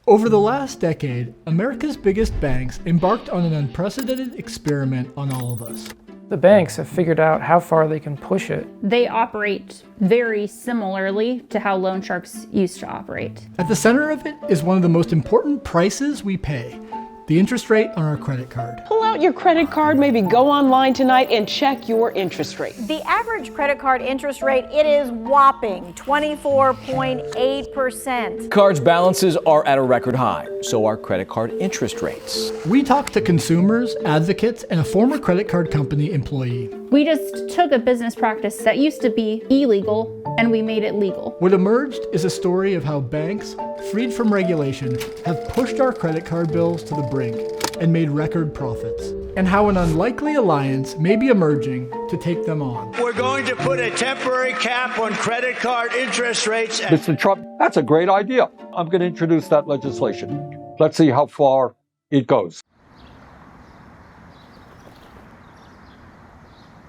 Over the last decade, America's biggest banks embarked on an unprecedented experiment on all of us. The banks have figured out how far they can push it. They operate very similarly to how loan sharks used to operate. At the center of it is one of the most important prices we pay, the interest rate on our credit card. Pull out your credit card, maybe go online tonight and check your interest rate. The average credit card interest rate, it is whopping 24.8%. Cards balances are at a record high, so are credit card interest rates. We talked to consumers, advocates, and a former credit card company employee. We just took a business practice that used to be illegal and we made it legal. What emerged is a story of how banks, freed from regulation, have pushed our credit card bills to the brink and made record profits, and how an unlikely alliance may be emerging to take them on. We're going to put a temporary cap on credit card interest rates. Mr. Trump, that's a great idea. I'm going to introduce that legislation. Let's see how far it goes.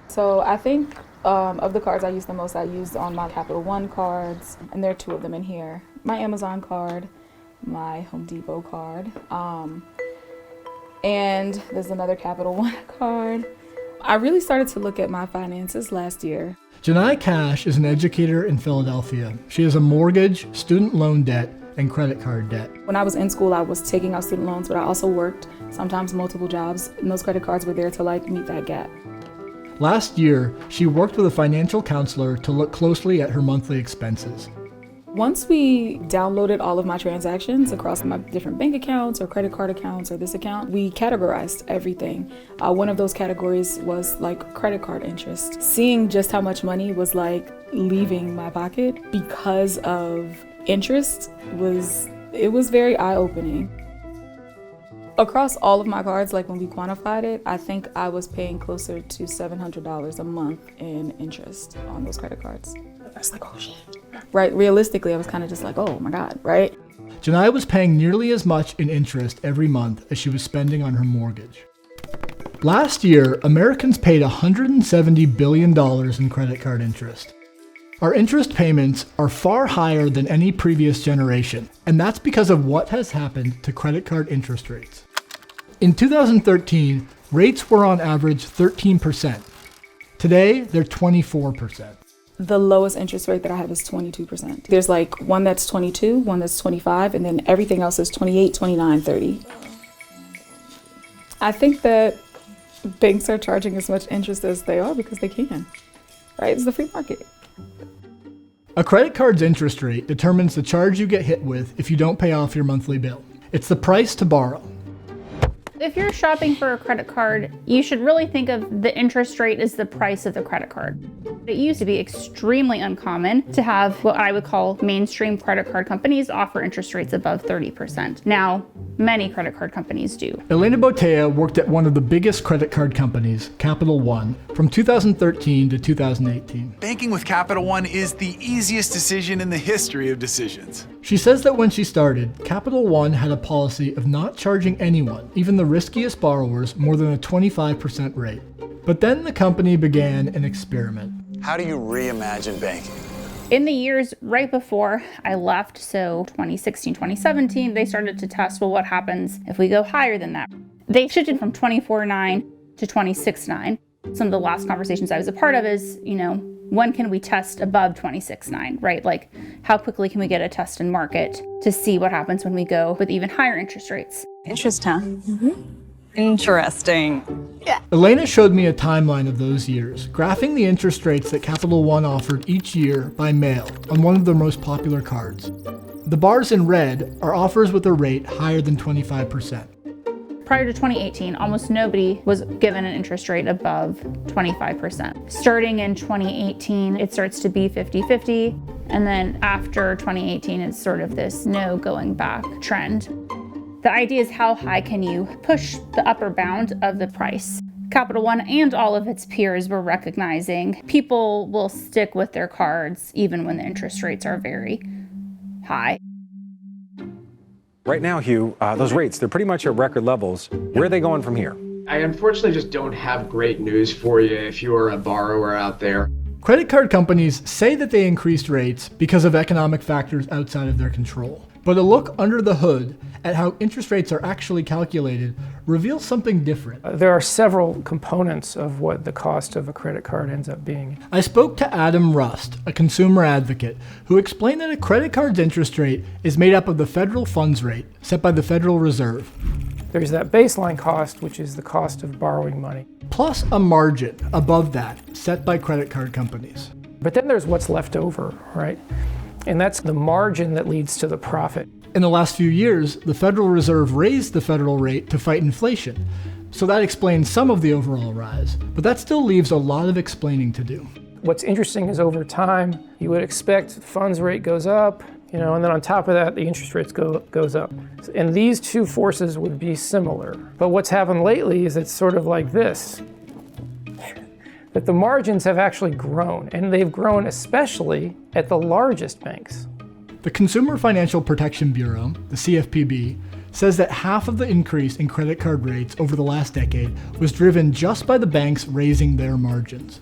So I think of the cards I use the most, I use on my Capital One cards, and there are two of them in here. My Amazon card, my Home Depot card, and there's another Capital One card. I really started to look at my finances last year. Janai Cash is an educator in Philadelphia. She has a mortgage, student loan debt, and credit card debt. When I was in school, I was taking out student loans, but I also worked sometimes multiple jobs, and those credit cards were there to meet that gap. Last year, she worked with a financial counselor to look closely at her monthly expenses. Once we downloaded all of my transactions across my different bank accounts or credit card accounts or this account, we categorized everything. One of those categories was credit card interest. Seeing just how much money was leaving my pocket because of interest was very eye-opening. Across all of my cards, when we quantified it, I think I was paying closer to $700 a month in interest on those credit cards. That's oh shit. Right, realistically, I was kind of just oh my God, right? Janai was paying nearly as much in interest every month as she was spending on her mortgage. Last year, Americans paid $170 billion in credit card interest. Our interest payments are far higher than any previous generation, and that's because of what has happened to credit card interest rates. In 2013, rates were on average 13%. Today, they're 24%. The lowest interest rate that I have is 22%. There's one that's 22, one that's 25, and then everything else is 28, 29, 30. I think that banks are charging as much interest as they are because they can, right? It's the free market. A credit card's interest rate determines the charge you get hit with if you don't pay off your monthly bill. It's the price to borrow. If you're shopping for a credit card, you should really think of the interest rate as the price of the credit card. It used to be extremely uncommon to have what I would call mainstream credit card companies offer interest rates above 30%. Now, many credit card companies do. Elena Botea worked at one of the biggest credit card companies, Capital One, from 2013 to 2018. Banking with Capital One is the easiest decision in the history of decisions. She says that when she started, Capital One had a policy of not charging anyone, even the riskiest borrowers, more than a 25% rate. But then the company began an experiment. How do you reimagine banking? In the years right before I left, so 2016, 2017, they started to test, what happens if we go higher than that? They shifted from 24.9 to 26.9. Some of the last conversations I was a part of is, when can we test above 26.9, right? How quickly can we get a test in market to see what happens when we go with even higher interest rates? Interest, huh? Mm-hmm. Interesting. Yeah. Elena showed me a timeline of those years, graphing the interest rates that Capital One offered each year by mail on one of their most popular cards. The bars in red are offers with a rate higher than 25%. Prior to 2018, almost nobody was given an interest rate above 25%. Starting in 2018, it starts to be 50-50, and then after 2018, it's sort of this no going back trend. The idea is how high can you push the upper bound of the price? Capital One and all of its peers were recognizing people will stick with their cards even when the interest rates are very high. Right now, Hugh, those rates, they're pretty much at record levels. Where are they going from here? I unfortunately just don't have great news for you if you are a borrower out there. Credit card companies say that they increased rates because of economic factors outside of their control. But a look under the hood at how interest rates are actually calculated reveals something different. There are several components of what the cost of a credit card ends up being. I spoke to Adam Rust, a consumer advocate, who explained that a credit card's interest rate is made up of the federal funds rate set by the Federal Reserve. There's that baseline cost, which is the cost of borrowing money, plus a margin above that set by credit card companies. But then there's what's left over, right? And that's the margin that leads to the profit. In the last few years, the Federal Reserve raised the federal rate to fight inflation. So that explains some of the overall rise, but that still leaves a lot of explaining to do. What's interesting is over time, you would expect the funds rate goes up, and then on top of that, the interest rates goes up. And these two forces would be similar. But what's happened lately is it's sort of like this. That the margins have actually grown, and they've grown especially at the largest banks. The Consumer Financial Protection Bureau, the CFPB, says that half of the increase in credit card rates over the last decade was driven just by the banks raising their margins.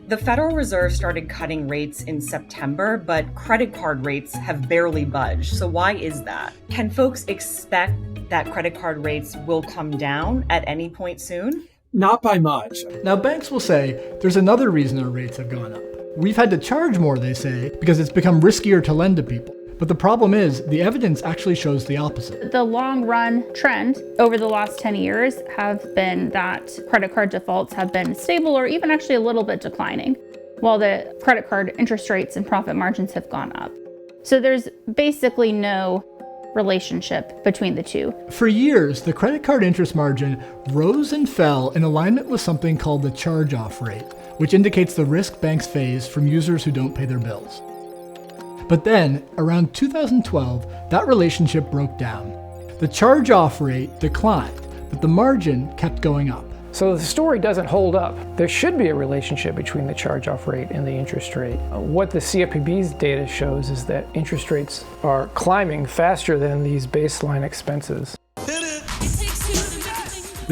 The Federal Reserve started cutting rates in September, but credit card rates have barely budged. So why is that? Can folks expect that credit card rates will come down at any point soon? Not by much. Now, banks will say there's another reason our rates have gone up. We've had to charge more, they say, because it's become riskier to lend to people. But the problem is, the evidence actually shows the opposite. The long run trend over the last 10 years have been that credit card defaults have been stable or even actually a little bit declining, while the credit card interest rates and profit margins have gone up. So there's basically no relationship between the two. For years, the credit card interest margin rose and fell in alignment with something called the charge-off rate, which indicates the risk banks face from users who don't pay their bills. But then, around 2012, that relationship broke down. The charge-off rate declined, but the margin kept going up. So the story doesn't hold up. There should be a relationship between the charge-off rate and the interest rate. What the CFPB's data shows is that interest rates are climbing faster than these baseline expenses. The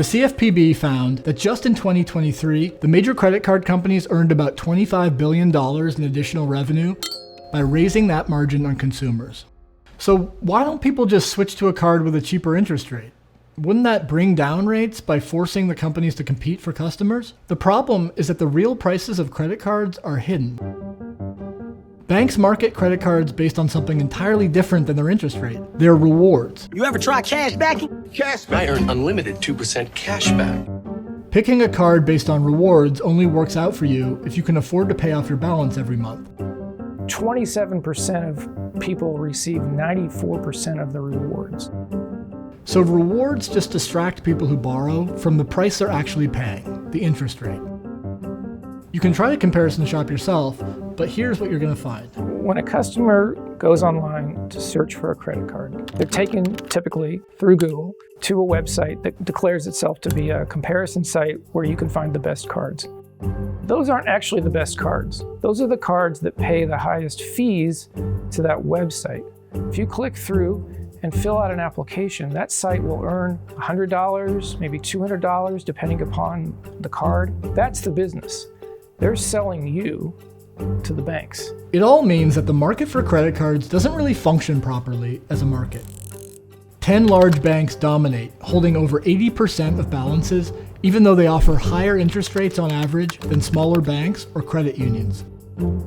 CFPB found that just in 2023, the major credit card companies earned about $25 billion in additional revenue by raising that margin on consumers. So why don't people just switch to a card with a cheaper interest rate? Wouldn't that bring down rates by forcing the companies to compete for customers? The problem is that the real prices of credit cards are hidden. Banks market credit cards based on something entirely different than their interest rate. They're rewards. You ever try cash backing? Cash back. I earn unlimited 2% cash back. Picking a card based on rewards only works out for you if you can afford to pay off your balance every month. 27% of people receive 94% of the rewards. So rewards just distract people who borrow from the price they're actually paying, the interest rate. You can try to comparison shop yourself, but here's what you're going to find. When a customer goes online to search for a credit card, they're taken typically through Google to a website that declares itself to be a comparison site where you can find the best cards. Those aren't actually the best cards. Those are the cards that pay the highest fees to that website. If you click through and fill out an application, that site will earn $100, maybe $200, depending upon the card. That's the business. They're selling you to the banks. It all means that the market for credit cards doesn't really function properly as a market. 10 large banks dominate, holding over 80% of balances, even though they offer higher interest rates on average than smaller banks or credit unions.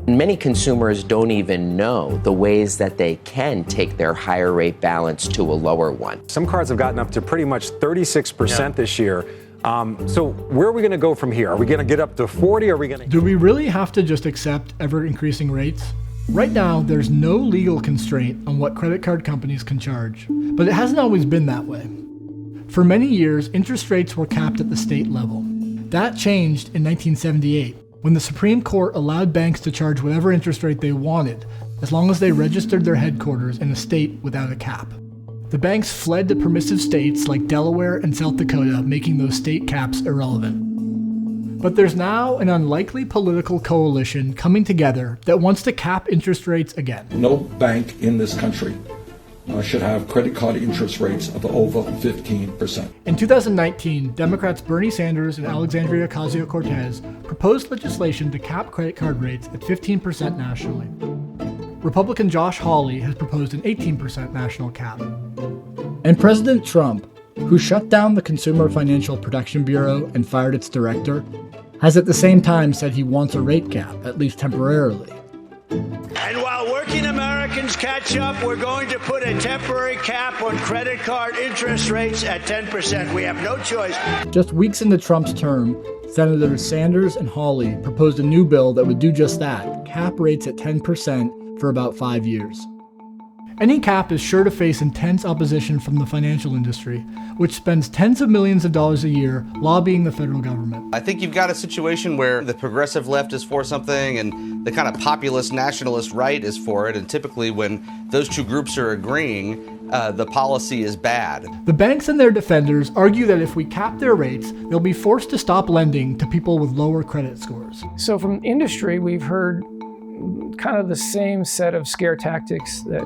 Many consumers don't even know the ways that they can take their higher rate balance to a lower one. Some cards have gotten up to pretty much 36% this year. So where are we going to go from here? Are we going to get up to 40? Are we going to? Do we really have to just accept ever increasing rates? Right now, there's no legal constraint on what credit card companies can charge, but it hasn't always been that way. For many years, interest rates were capped at the state level. That changed in 1978, when the Supreme Court allowed banks to charge whatever interest rate they wanted, as long as they registered their headquarters in a state without a cap. The banks fled to permissive states like Delaware and South Dakota, making those state caps irrelevant. But there's now an unlikely political coalition coming together that wants to cap interest rates again. No bank in this country should have credit card interest rates of over 15%. In 2019, Democrats Bernie Sanders and Alexandria Ocasio-Cortez proposed legislation to cap credit card rates at 15% nationally. Republican Josh Hawley has proposed an 18% national cap. And President Trump, who shut down the Consumer Financial Protection Bureau and fired its director, has at the same time said he wants a rate cap, at least temporarily. And while working Americans catch up, we're going to put a temporary cap on credit card interest rates at 10%. We have no choice. Just weeks into Trump's term, Senators Sanders and Hawley proposed a new bill that would do just that, cap rates at 10% for about 5 years. Any cap is sure to face intense opposition from the financial industry, which spends tens of millions of dollars a year lobbying the federal government. I think you've got a situation where the progressive left is for something and the kind of populist nationalist right is for it, and typically when those two groups are agreeing, the policy is bad. The banks and their defenders argue that if we cap their rates, they'll be forced to stop lending to people with lower credit scores. So from industry, we've heard kind of the same set of scare tactics that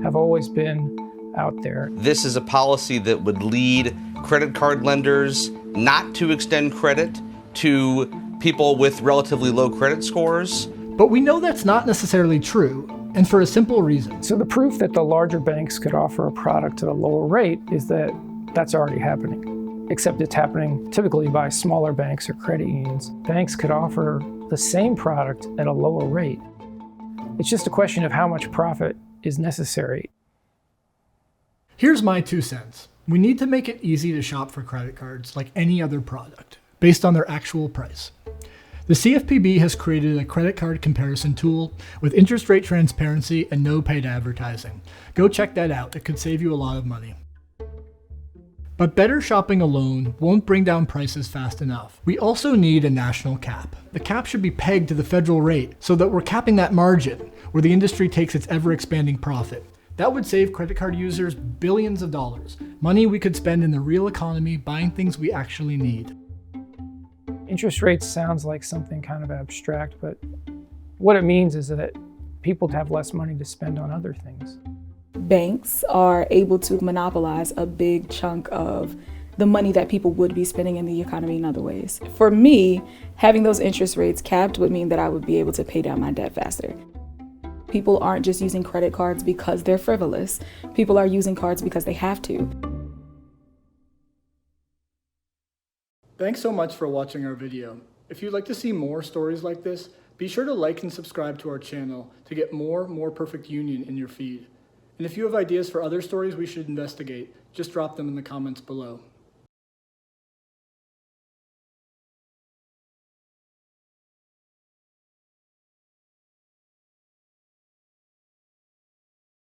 have always been out there. This is a policy that would lead credit card lenders not to extend credit to people with relatively low credit scores. But we know that's not necessarily true, and for a simple reason. So the proof that the larger banks could offer a product at a lower rate is that that's already happening, except it's happening typically by smaller banks or credit unions. Banks could offer the same product at a lower rate. It's just a question of how much profit is necessary. Here's my 2 cents. We need to make it easy to shop for credit cards like any other product, based on their actual price. The CFPB has created a credit card comparison tool with interest rate transparency and no paid advertising. Go check that out. It could save you a lot of money. But better shopping alone won't bring down prices fast enough. We also need a national cap. The cap should be pegged to the federal rate so that we're capping that margin where the industry takes its ever-expanding profit. That would save credit card users billions of dollars, money we could spend in the real economy buying things we actually need. Interest rates sounds like something kind of abstract, but what it means is that people have less money to spend on other things. Banks are able to monopolize a big chunk of the money that people would be spending in the economy in other ways. For me, having those interest rates capped would mean that I would be able to pay down my debt faster. People aren't just using credit cards because they're frivolous. People are using cards because they have to. Thanks so much for watching our video. If you'd like to see more stories like this, be sure to like and subscribe to our channel to get more Perfect Union in your feed. And if you have ideas for other stories we should investigate, just drop them in the comments below.